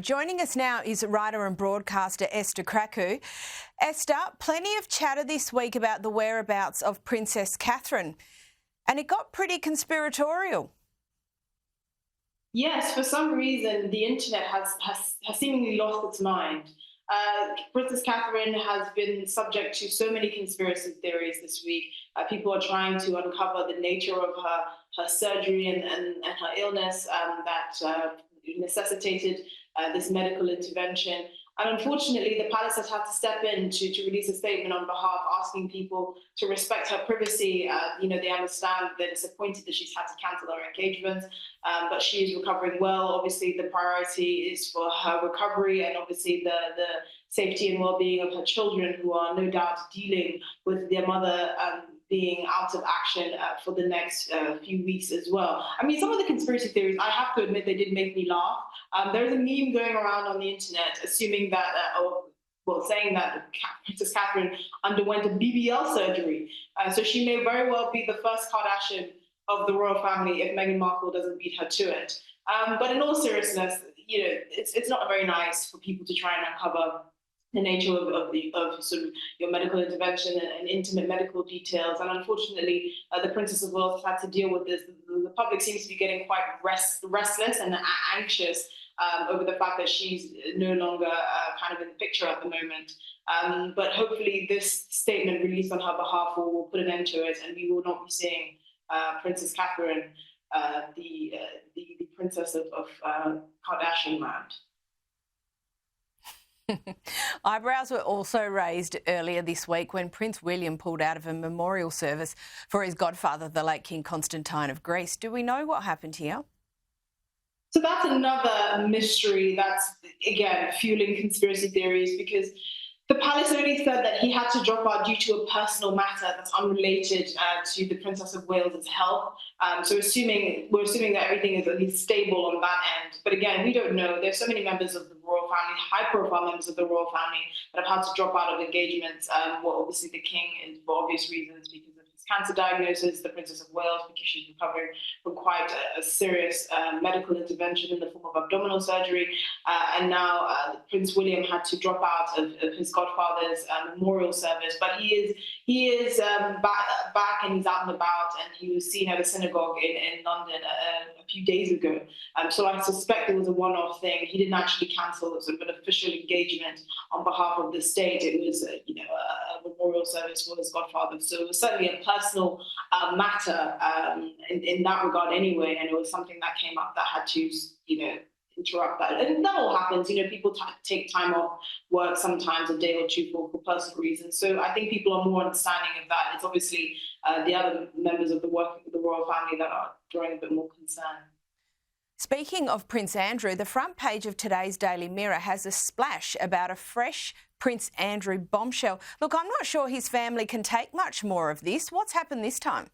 Joining us now is writer and broadcaster Esther Krakue. Esther, plenty of chatter this week about the whereabouts of Princess Catherine, and it got pretty conspiratorial. Yes, for some reason, the internet has seemingly lost its mind. Princess Catherine has been subject to so many conspiracy theories this week. People are trying to uncover the nature of her surgery and her illness that necessitated this medical intervention. And unfortunately, the palace has had to step in to release a statement on behalf, asking people to respect her privacy. They understand they're disappointed that she's had to cancel her engagement, but she is recovering well. Obviously, the priority is for her recovery and obviously the safety and well-being of her children, who are no doubt dealing with their mother being out of action for the next few weeks as well. I mean, some of the conspiracy theories, I have to admit, they did make me laugh. There's a meme going around on the internet assuming that, saying that Princess Catherine underwent a BBL surgery. So she may very well be the first Kardashian of the royal family if Meghan Markle doesn't beat her to it. But in all seriousness, it's not very nice for people to try and uncover the nature of sort of your medical intervention and intimate medical details. And unfortunately, the Princess of Wales has had to deal with this. The public seems to be getting quite restless and anxious over the fact that she's no longer kind of in the picture at the moment. But hopefully this statement released on her behalf will put an end to it, and we will not be seeing Princess Catherine, the princess of Kardashian land. Eyebrows were also raised earlier this week when Prince William pulled out of a memorial service for his godfather, the late King Constantine of Greece. Do we know what happened here? So that's another mystery that's, again, fueling conspiracy theories, because the palace only said that he had to drop out due to a personal matter that's unrelated to the Princess of Wales's health. So we're assuming that everything is at least stable on that end. But again, we don't know. There's so many members of the royal family, high-profile members of the royal family, that have had to drop out of engagements. Obviously the king, is for obvious reasons, because of his cancer diagnosis, the Princess of Wales, because she's recovering from quite a serious medical intervention in the form of abdominal surgery. And now Prince William had to drop out of his godfather's memorial service. But he is back and he's out and about, and he was seen at a synagogue in London a few days ago. So I suspect it was a one-off thing. He didn't actually cancel sort of an official engagement on behalf of the state. It was a memorial service for his godfather. So it was certainly a personal matter in that regard anyway, and it was something that came up that had to interrupt that. And that all happens. People take time off work sometimes, a day or two, for personal reasons. So I think people are more understanding of that. It's obviously the other members of the royal family that are drawing a bit more concern. Speaking of Prince Andrew, the front page of today's Daily Mirror has a splash about a fresh Prince Andrew bombshell. Look, I'm not sure his family can take much more of this. What's happened this time?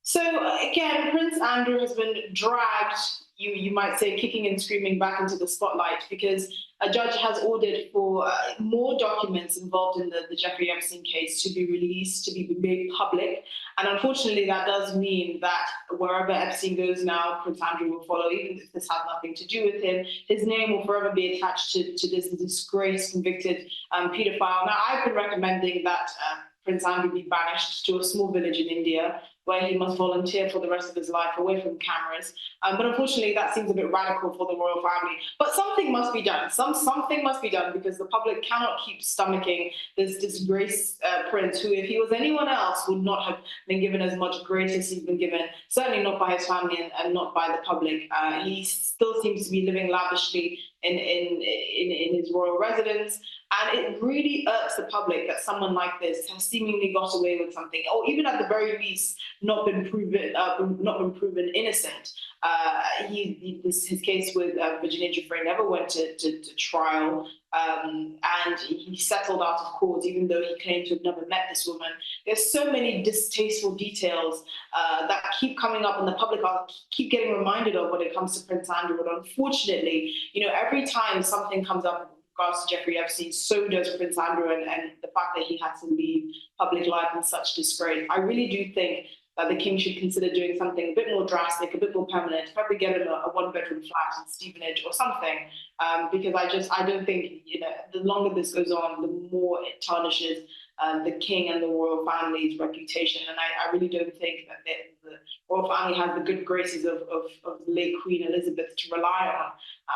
So again, Prince Andrew has been dragged, you might say, kicking and screaming back into the spotlight, because a judge has ordered for more documents involved in the Jeffrey Epstein case to be released, to be made public. And unfortunately, that does mean that wherever Epstein goes now, Prince Andrew will follow, even if this has nothing to do with him. His name will forever be attached to this disgraced, convicted paedophile. Now, I've been recommending that Prince Andrew be banished to a small village in India, where he must volunteer for the rest of his life away from cameras. But unfortunately, that seems a bit radical for the royal family. But something must be done. Something must be done, because the public cannot keep stomaching this disgraced prince, who, if he was anyone else, would not have been given as much grace as he's been given, certainly not by his family and not by the public. He still seems to be living lavishly in his royal residence. And it really irks the public that someone like this has seemingly got away with something, or even at the very least not been proven innocent. His case with Virginia Giuffre never went to trial, and he settled out of court, even though he claimed to have never met this woman. There's so many distasteful details that keep coming up, and the public keep getting reminded of when it comes to Prince Andrew. But unfortunately, every time something comes up in regards to Jeffrey Epstein, so does Prince Andrew, and the fact that he had to leave public life in such disgrace. I really do think that the king should consider doing something a bit more drastic, a bit more permanent, probably get him a one-bedroom flat in Stevenage or something, because I don't think, the longer this goes on, the more it tarnishes the king and the royal family's reputation. And I really don't think that the royal family has the good graces of late Queen Elizabeth to rely on.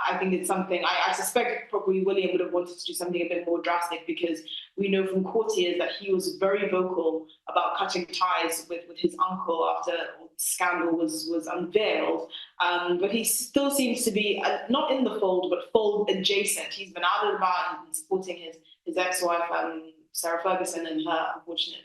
I think it's something, I suspect probably William would have wanted to do something a bit more drastic, because we know from courtiers that he was very vocal about cutting ties with his uncle after the scandal was unveiled. But he still seems to be not in the fold, but fold adjacent. He's been out and about, he's been supporting his ex-wife, Sarah Ferguson, and her unfortunate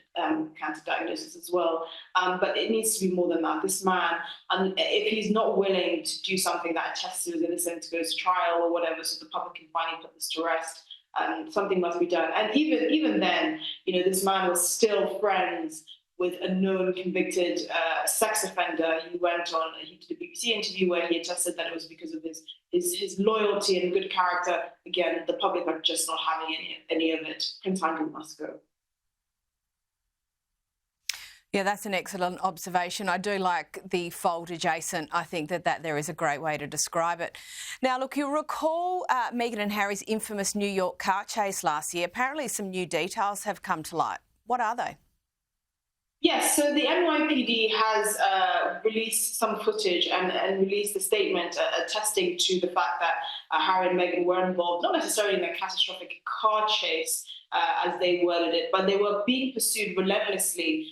cancer diagnosis as well. But it needs to be more than that. This man, and if he's not willing to do something that attests to his innocence, goes to trial or whatever, so the public can finally put this to rest, something must be done. And even then, this man was still friends with a known convicted sex offender. He did a BBC interview where he attested that it was because of his loyalty and good character. Again, the public are just not having any of it. Prince Andrew must go. Yeah, that's an excellent observation. I do like the fold adjacent. I think that there is a great way to describe it. Now, look, you'll recall Meghan and Harry's infamous New York car chase last year. Apparently some new details have come to light. What are they? Yes, so the NYPD has released some footage and released a statement attesting to the fact that Harry and Meghan were involved, not necessarily in a catastrophic car chase, as they worded it, but they were being pursued relentlessly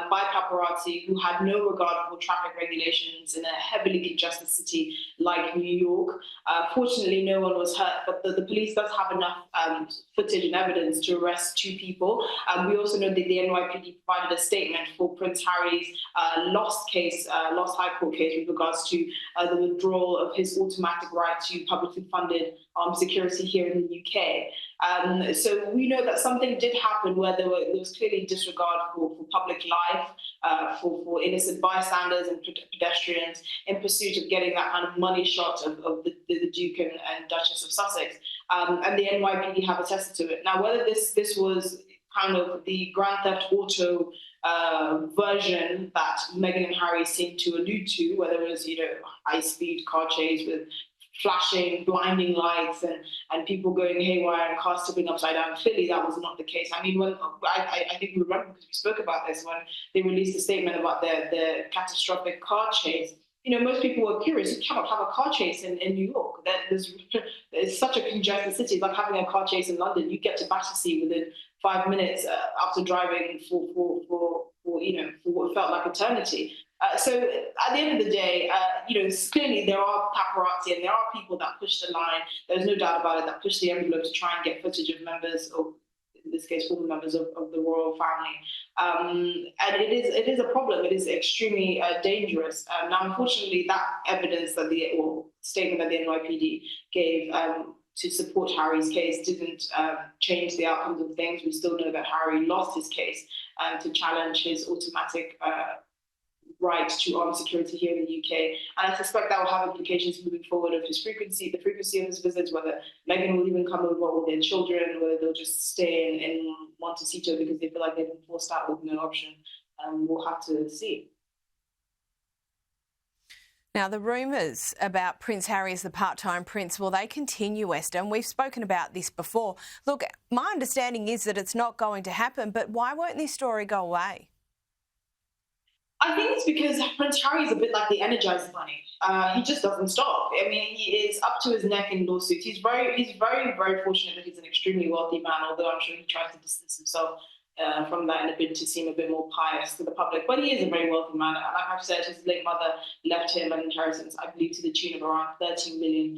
by paparazzi who had no regard for traffic regulations in a heavily congested city like New York. Fortunately, no one was hurt, but the police does have enough footage and evidence to arrest 2 people. We also know that the NYPD provided a statement for Prince Harry's lost High Court case with regards to the withdrawal of his automatic right to publicly funded security here in the UK. So we know that something did happen where there was clearly disregard for public life, for innocent bystanders and pedestrians in pursuit of getting that kind of money shot of the Duke and Duchess of Sussex. And the NYPD have attested to it. Now, whether this was kind of the Grand Theft Auto version that Meghan and Harry seem to allude to, whether it was, high-speed car chase with flashing, blinding lights and people going haywire and cars tipping upside down. Clearly, that was not the case. I mean, when I think we remember, because we spoke about this when they released a statement about their catastrophic car chase. Most people were curious. You cannot have a car chase in New York. It's such a congested city. It's like having a car chase in London. You get to Battersea within 5 minutes after driving for what felt like eternity. So at the end of the day, clearly there are paparazzi and there are people that push the line. There's no doubt about it, that push the envelope to try and get footage of members, or in this case, former members of the royal family. And it is a problem. It is extremely dangerous. Now, unfortunately, that evidence statement that the NYPD gave to support Harry's case didn't change the outcomes of things. We still know that Harry lost his case to challenge his automatic right to armed security here in the UK. And I suspect that will have implications moving forward of the frequency of his visits, whether Meghan will even come over with their children, whether they'll just stay in Montecito because they feel like they've been forced out with no option. We'll have to see. Now, the rumours about Prince Harry as the part-time prince, will they continue, Esther? And we've spoken about this before. Look, my understanding is that it's not going to happen, but why won't this story go away? I think it's because Prince Harry is a bit like the Energizer Bunny. He just doesn't stop. I mean, he is up to his neck in lawsuits. He's very, very fortunate that he's an extremely wealthy man, although I'm sure he tries to distance himself from that in a bit to seem a bit more pious to the public. But he is a very wealthy man. Like I've said, his late mother left him an inheritance, I believe, to the tune of around £13 million.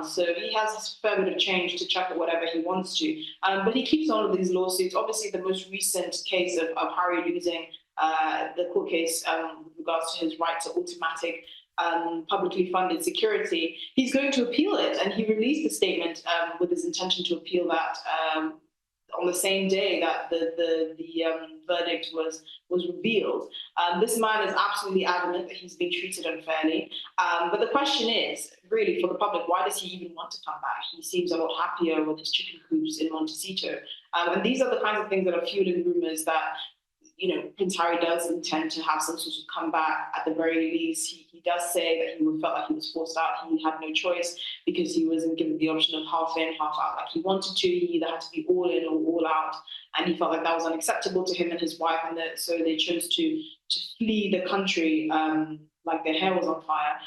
So he has a fair bit of change to chuck at whatever he wants to. But he keeps on with these lawsuits. Obviously, the most recent case of Harry losing the court case with regards to his right to automatic publicly funded security, he's going to appeal it. And he released a statement with his intention to appeal that on the same day that the verdict was revealed. This man is absolutely adamant that he's been treated unfairly. But the question is, really, for the public, why does he even want to come back? He seems a lot happier with his chicken coops in Montecito. And these are the kinds of things that are fueling rumours that Prince Harry does intend to have some sort of comeback. At the very least, he does say that he felt like he was forced out. He had no choice because he wasn't given the option of half in, half out. Like he wanted to, he either had to be all in or all out, and he felt like that was unacceptable to him and his wife, and so they chose to flee the country like their hair was on fire.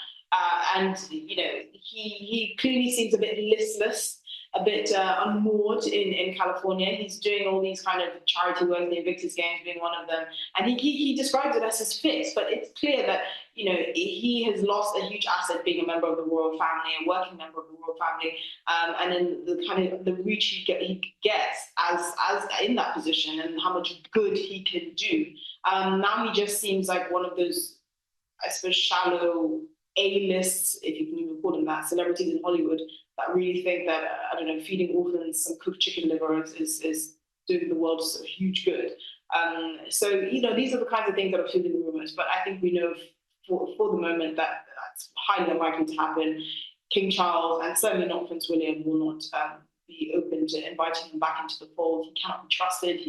And he clearly seems a bit listless, a bit unmoored in California. He's doing all these kind of charity work, the Invictus Games being one of them, and he describes it as his fix. But it's clear that he has lost a huge asset being a member of the royal family, a working member of the royal family, and then the kind of the reach he gets as in that position and how much good he can do. Now he just seems like one of those, I suppose, shallow A-lists, if you can even call them that, celebrities in Hollywood that really think that, feeding orphans some cooked chicken liver is doing the world a huge good. So, these are the kinds of things that are fueling rumors. But I think we know for the moment that that's highly unlikely to happen. King Charles, and certainly not Prince William, will not be open to inviting him back into the fold. He cannot be trusted.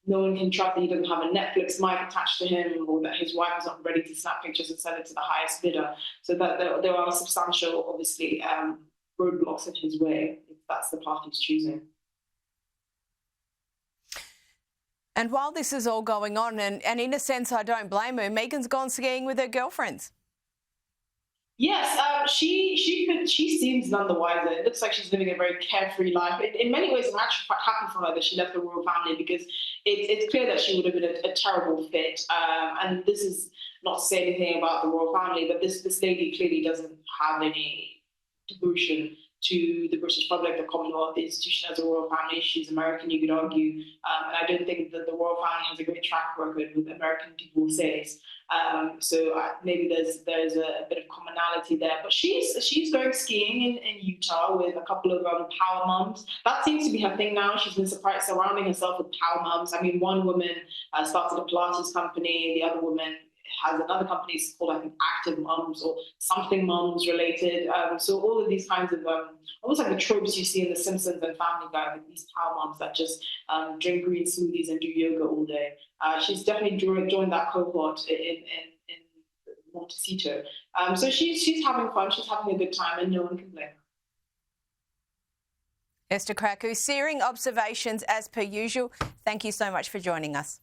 No one can trust that he doesn't have a Netflix mic attached to him, or that his wife is not ready to snap pictures and sell it to the highest bidder. So that there are substantial, obviously, roadblocks in his way if that's the path he's choosing. And while this is all going on, and in a sense I don't blame her, Meghan's gone skiing with her girlfriends. Yes, she seems none the wiser. It looks like she's living a very carefree life. In many ways, I'm actually quite happy for her that she left the royal family, because it's clear that she would have been a terrible fit. And this is not to say anything about the royal family, but this lady clearly doesn't have any devotion to the British public, the Commonwealth, the institution as a royal family. She's American, you could argue. And I don't think that the royal family has a great track record with American divorcees. So maybe there's a bit of commonality there. But she's going skiing in Utah with a couple of power mums. That seems to be her thing now. She's been surrounding herself with power mums. I mean, one woman started a Pilates company. The other woman has another company called, I think, Active Mums or something Mums related. So all of these kinds of almost like the tropes you see in The Simpsons and Family Guy, with these power mums that just drink green smoothies and do yoga all day. She's definitely joined that cohort in Montecito. So she's having fun. She's having a good time, and no one can blame her. Esther Krakue, searing observations as per usual. Thank you so much for joining us.